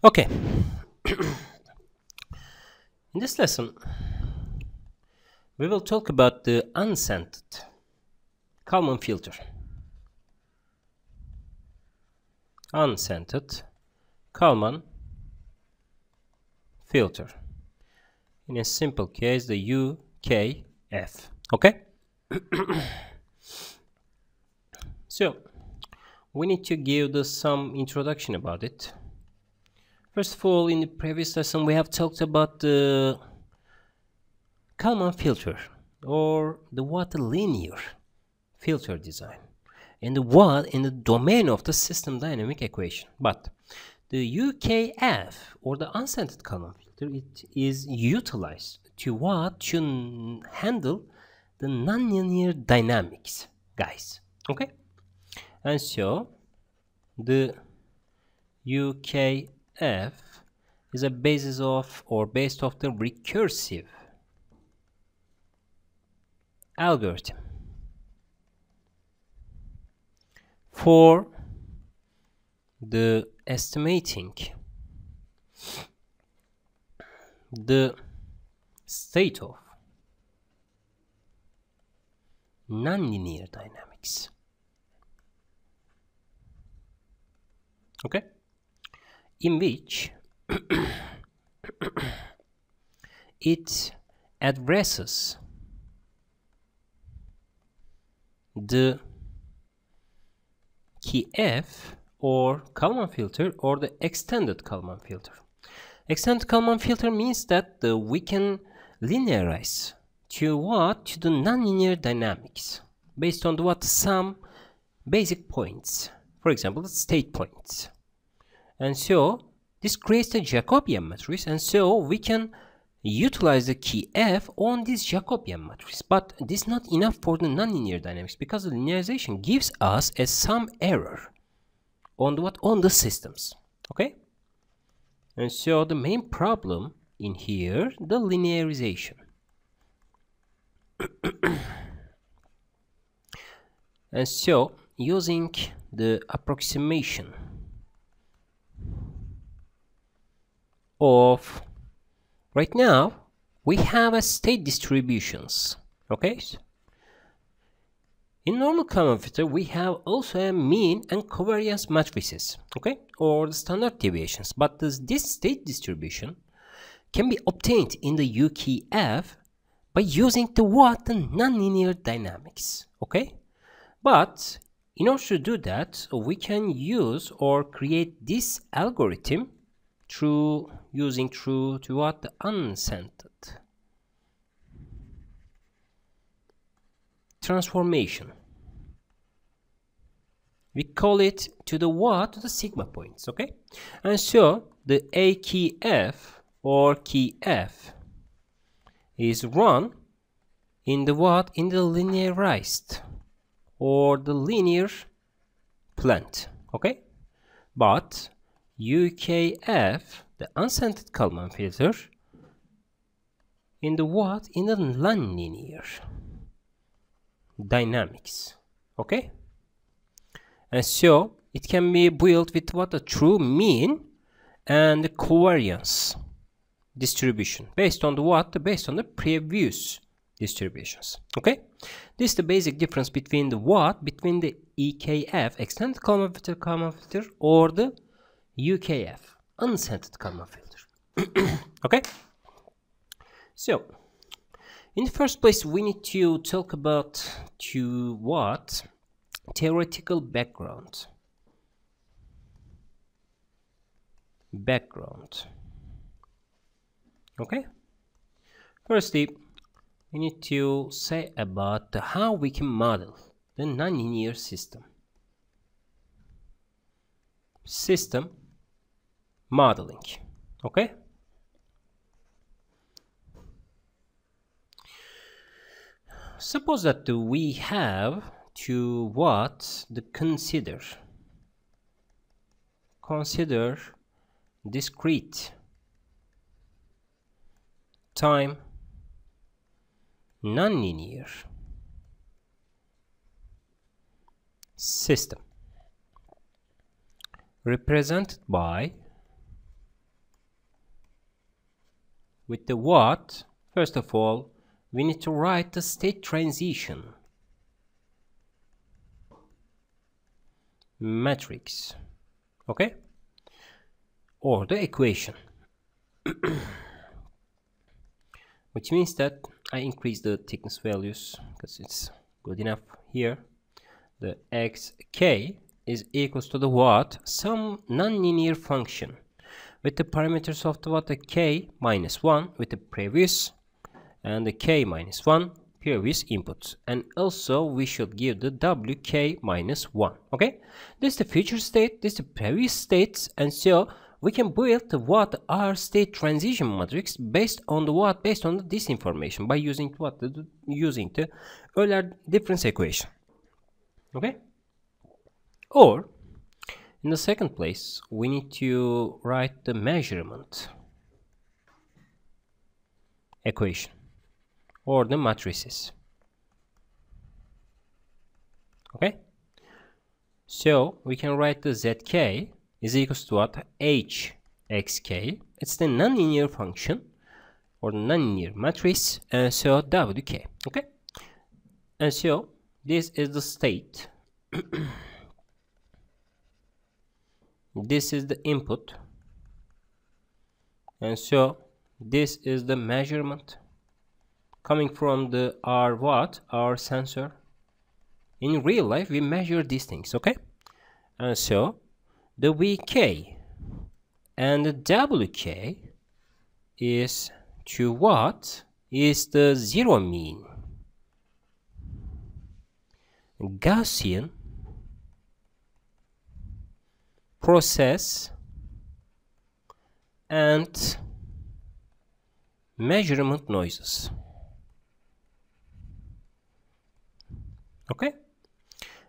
Okay. In this lesson, we will talk about the unscented Kalman filter. Unscented Kalman filter. In a simple case, the UKF. Okay? So, we need to give some introduction about it. First of all, in the previous lesson, we have talked about the Kalman filter, or the water linear filter design, and the what in the domain of the system dynamic equation. But the UKF, or the unscented Kalman filter, it is utilized to what? To handle the nonlinear dynamics, guys. Okay? And so, the UKF is a basis of, or based off the recursive algorithm for the estimating the state of nonlinear dynamics. Okay? In which it addresses the KF, or Kalman filter, or the extended Kalman filter. Extended Kalman filter means that we can linearize to what? To the nonlinear dynamics based on some basic points. For example, the state points. And so this creates a Jacobian matrix, and so we can utilize the key F on this Jacobian matrix. But this is not enough for the nonlinear dynamics, because the linearization gives us a some error on on the systems. Okay? And so the main problem in here, the linearization. And so using the approximation of, right now we have a state distributions. Okay, in normal Kalman filter we have also a mean and covariance matrices, okay, or the standard deviations. But this state distribution can be obtained in the UKF by using the nonlinear dynamics. Okay, but in order to do that, we can use or create this algorithm through the Unscented transformation. We call it to the sigma points. Okay, and so the AKF or KF is run in the in the linearized or the linear plant. Okay, but UKF, the unscented Kalman filter, in the in the nonlinear dynamics. Okay, and so it can be built with a true mean and the covariance distribution based on based on the previous distributions. Okay, this is the basic difference between between the EKF, extended Kalman filter, or the UKF, unscented Kalman filter. Okay, so in the first place we need to talk about theoretical background. Okay, firstly we need to say about how we can model the nonlinear system modeling. Okay, suppose that we have to consider discrete time nonlinear system represented by with the what? First of all, we need to write the state transition matrix, okay, or the equation, which means that I increase the thickness values because it's good enough here. The xk is equals to the what? Some nonlinear function with the parameters of the what? The k minus 1 with the previous and the k minus 1 previous inputs, and also we should give the wk minus 1. Okay, this is the future state, this is the previous states, and so we can build the what our state transition matrix based on the what? Based on this information by using what? Using the Euler difference equation. Okay, or in the second place we need to write the measurement equation or the matrices. Okay, so we can write the zk is equals to what? hxk. It's the nonlinear function or nonlinear matrix, and so wk. Okay, and so this is the state. This is the input, and so this is the measurement coming from the our sensor. In real life we measure these things, okay, and so the vk and the wk is to what? Is the zero mean Gaussian process and measurement noises. Okay,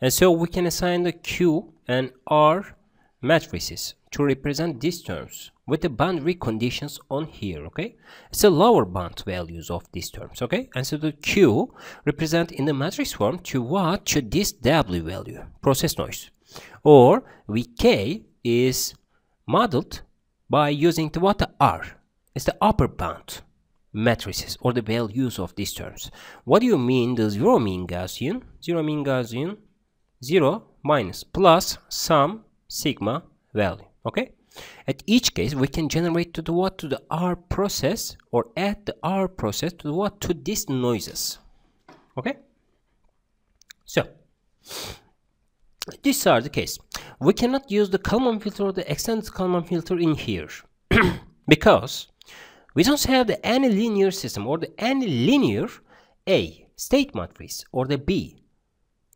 and so we can assign the q and r matrices to represent these terms with the boundary conditions on here. Okay, it's the lower bound values of these terms. Okay, and so the q represent in the matrix form to what? To this w value, process noise, or vk is modeled by using the what? The r is the upper bound matrices or the values of these terms. What do you mean the zero mean Gaussian? Zero mean Gaussian, 0 minus plus some sigma value. Okay, at each case we can generate to the what? To the r process, or add the r process to the what? To these noises. Okay, so these are the case. We cannot use the Kalman filter or the extended Kalman filter in here because we don't have the any linear system or the any linear A state matrix or the B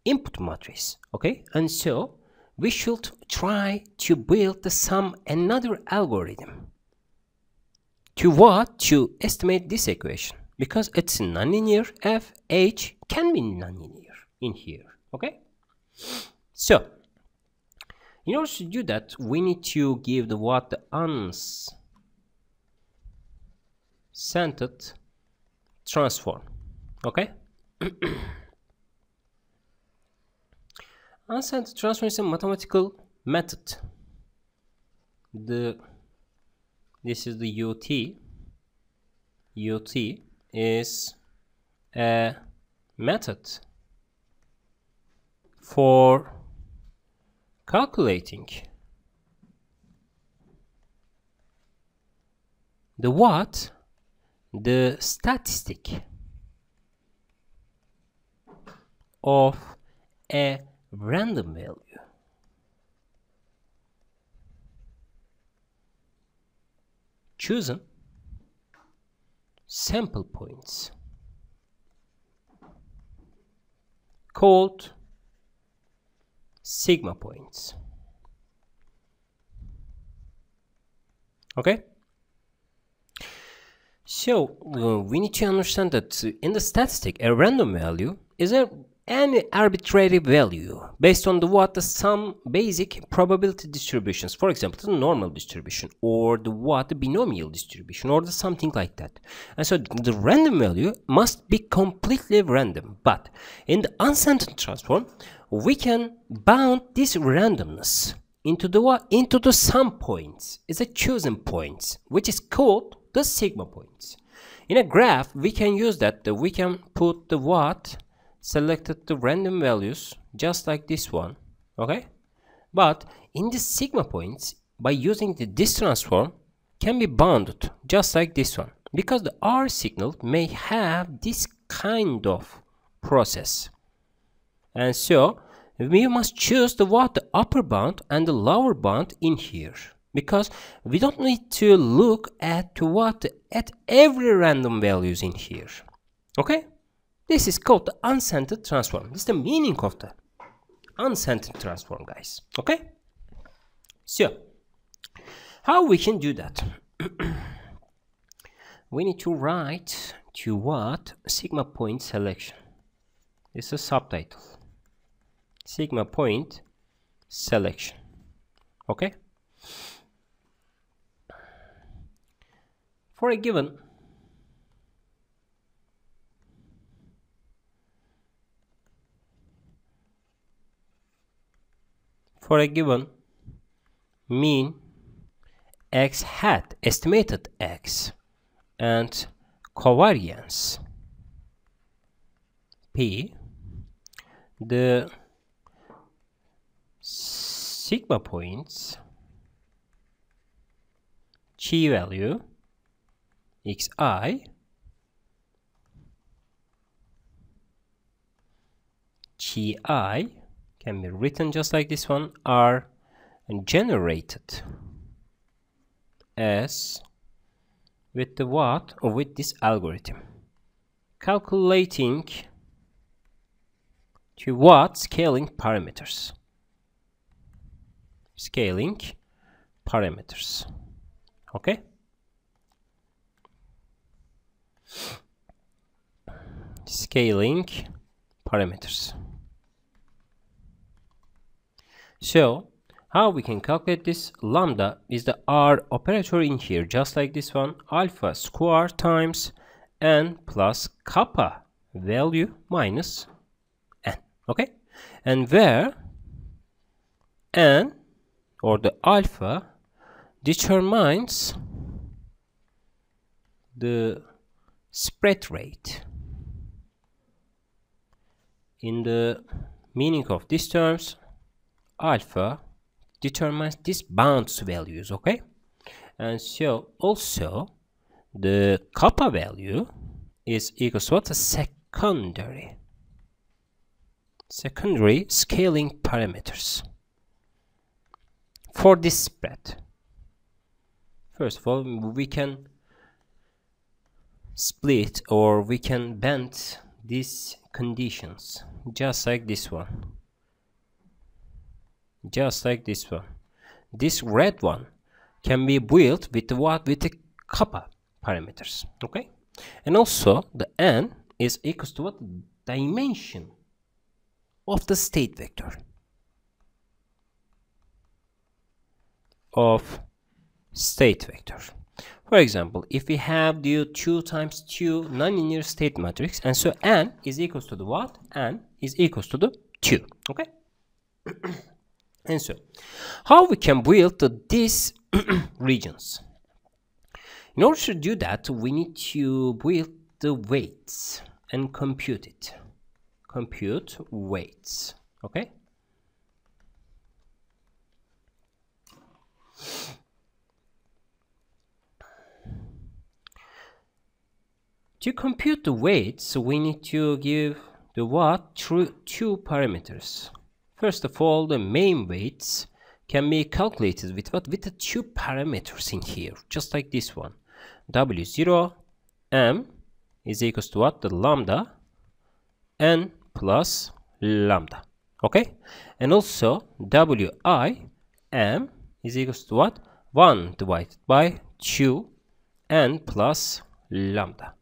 input matrix. Okay, and so we should try to build some another algorithm to what? To estimate this equation, because it's nonlinear. F H can be nonlinear in here. Okay, so in order to do that we need to give the what? The Uncentered Transform. Okay, Uncentered Transform is a mathematical method. This is the UT. UT is a method for calculating the what? The statistic of a random value chosen sample points called sigma points. Okay, so we need to understand that in the statistic a random value is any arbitrary value based on the what? The some basic probability distributions, for example the normal distribution or the what? The binomial distribution or the something like that. And so the random value must be completely random, but in the uncentered transform we can bound this randomness into the what? Into the sum points. It's a chosen points which is called the sigma points. In a graph, we can use that. We can put the what selected the random values just like this one, okay? But in the sigma points, by using this transform, can be bounded just like this one, because the R signal may have this kind of process. And so we must choose the what, the upper bound and the lower bound in here, because we don't need to look at what at every random values in here. Okay, this is called the uncentered transform. This is the meaning of the uncentered transform, guys. Okay, so how we can do that? We need to write to what sigma point selection. This is a subtitle. Sigma point selection. Okay. For a given mean x hat, estimated x, and covariance p, the sigma points chi value xi, chi can be written just like this one, are generated as with the what, or with this algorithm, calculating to what scaling parameters. Okay, scaling parameters. So how we can calculate this? Lambda is the R operator in here, just like this one, alpha square times n plus kappa value minus n. Okay, and where n, or the alpha, determines the spread rate. In the meaning of these terms, alpha determines these bounds values, okay? And so also the kappa value is equals to what? A secondary scaling parameters for this spread. First of all, we can split, or we can bend these conditions just like this one. Just like this one. This red one can be built with what? With the kappa parameters. Okay, and also the n is equals to what? Dimension of the state vector For example, if we have the 2 times 2 nonlinear state matrix, and so n is equals to the what? N is equals to the 2. Okay. And so how we can build these regions? In order to do that, we need to build the weights and compute it. Compute weights. Okay. To compute the weights, we need to give the what? Two parameters. First of all, the main weights can be calculated with what? With the 2 parameters in here, just like this one. W0 m is equals to what? The lambda n plus lambda. Okay, and also wi m is equals to what? 1 divided by 2 n plus lambda,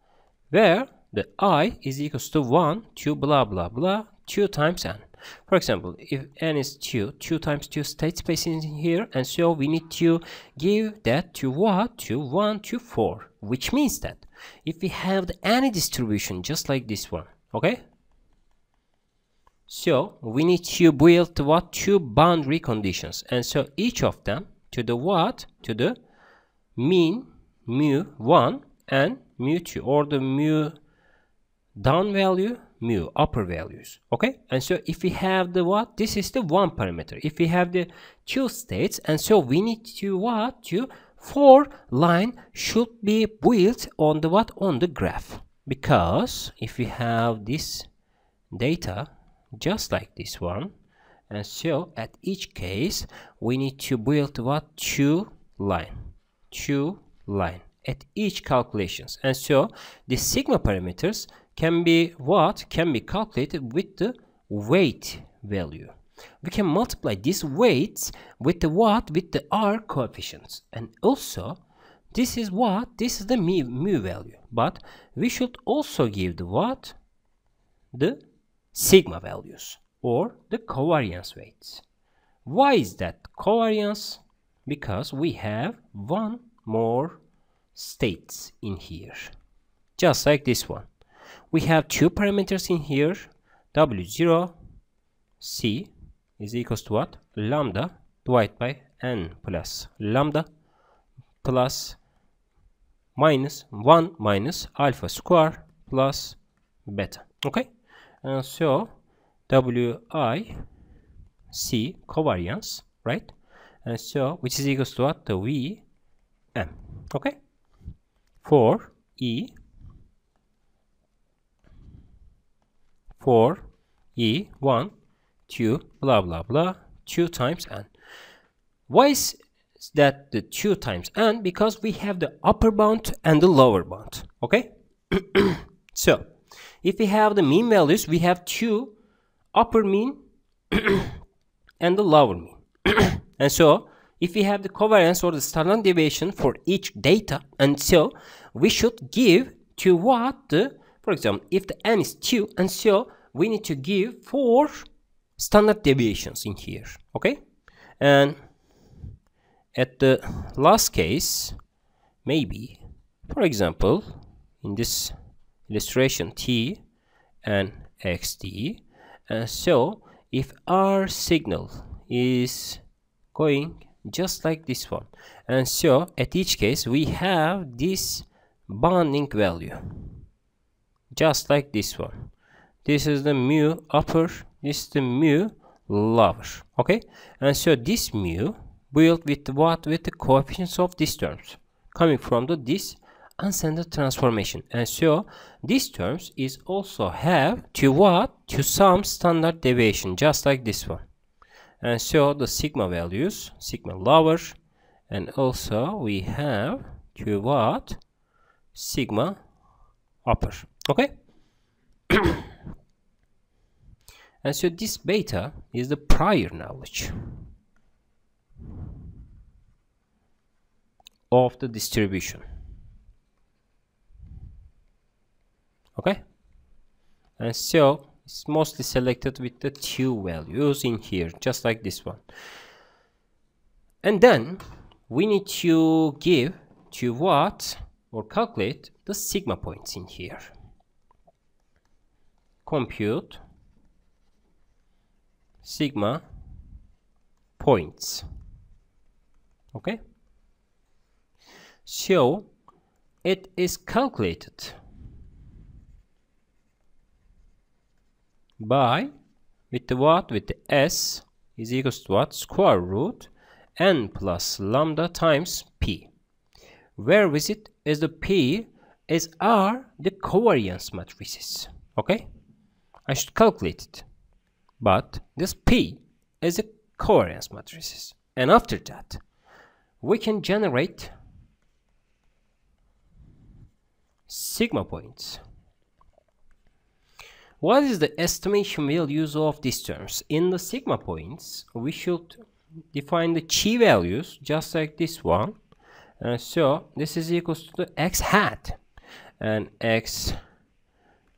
where the I is equals to 1 to blah blah blah 2 times n. For example, if n is 2, 2 times 2 state space in here, and so we need to give that to what? To 1 to 4, which means that if we have the any distribution just like this one, okay? So we need to build what? 2 boundary conditions, and so each of them to the what? To the mean mu1 and mu2, or the mu down value, mu upper values. Okay, and so if we have the what, this is the one parameter. If we have the two states, and so we need to what, to 4 line should be built on the what, on the graph, because if we have this data just like this one, and so at each case we need to build what, 2 line at each calculations. And so the sigma parameters can be what, can be calculated with the weight value. We can multiply these weights with the what, with the R coefficients, and also this is what, this is the mu value, but we should also give the what, the sigma values or the covariance weights. Why is that covariance? Because we have one more states in here, just like this one. We have 2 parameters in here, W0 C is equals to what, lambda divided by n plus lambda plus minus 1 minus alpha square plus beta. Okay, and so WI C covariance, right? And so which is equals to what, the VM. Okay, for E1 2 blah blah blah 2 times n. Why is that the 2 times n? Because we have the upper bound and the lower bound. Okay, so if we have the mean values, we have 2 upper mean and the lower mean. And so if we have the covariance or the standard deviation for each data, and so we should give to what, the, for example, if the n is 2, and so we need to give 4 standard deviations in here. Okay, and at the last case, maybe, for example, in this illustration, t and xt, and so if our signal is going just like this one, and so at each case we have this bounding value just like this one. This is the mu upper, this is the mu lower. Okay, and so this mu built with what, with the coefficients of these terms coming from the this uncentered transformation, and so these terms is also have to what, to some standard deviation just like this one. And so the sigma values, sigma lower, and also we have to what, sigma upper. Okay, and so this beta is the prior knowledge of the distribution. Okay, and so it's mostly selected with the 2 values in here, just like this one. And then we need to give to what, or calculate the sigma points in here. Compute sigma points. Okay, so it is calculated by with the what, with the s is equals to what, square root n plus lambda times p, where visit is the p is r the covariance matrices. Okay, I should calculate it, but this p is a covariance matrices, and after that we can generate sigma points. What is the estimation values of these terms? In the sigma points, we should define the chi values just like this one. So this is equals to the x hat, and x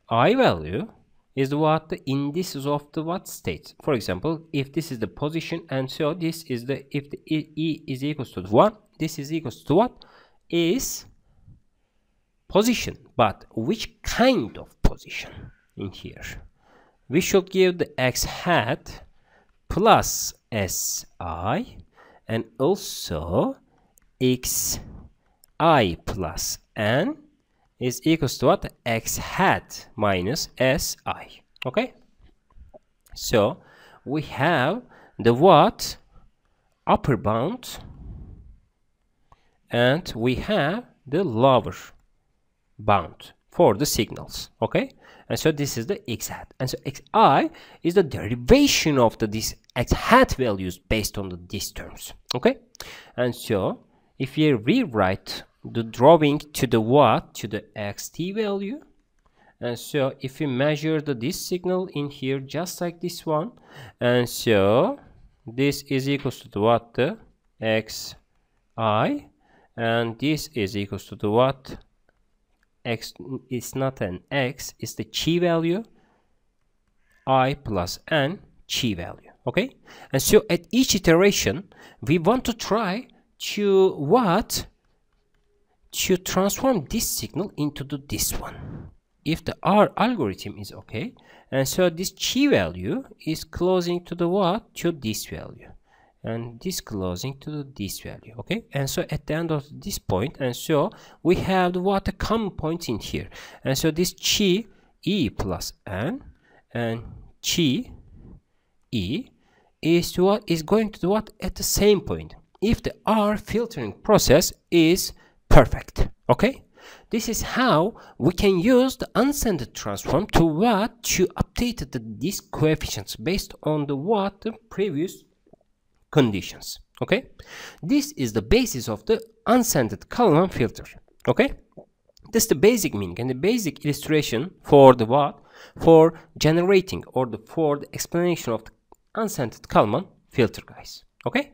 I value is what, the indices of the what state. For example, if this is the position, and so this is the, if the e is equals to 1, this is equals to what, is position, but which kind of position? In here we should give the x hat plus si and also x I plus n is equals to what? X hat minus Si. Okay? So we have the what? Upper bound, and we have the lower bound for the signals. Okay? And so this is the x hat. And so xi is the derivation of this x hat values based on these terms. Okay? And so if you rewrite the drawing to the what? To the xt value. And so if we measure this signal in here just like this one, and so this is equals to what? The xi, and this is equals to the what? X is not an x, it's the chi value, I plus n chi value. Okay? And so at each iteration we want to try to what? To transform this signal into this one. If our algorithm is okay, and so this chi value is closing to the what? To this value, and this closing to this value. Okay? And so at the end of this point, and so we have the what? A common point in here, and so this chi e plus n and chi e is what? Is going to the what? At the same point if the R filtering process is perfect. Okay? This is how we can use the uncentered transform to what? To update these coefficients based on the what? The previous conditions. Okay? This is the basis of the uncentered Kalman filter. Okay? This is the basic meaning and the basic illustration for the what? For generating or for the explanation of the uncentered Kalman filter, guys. Okay?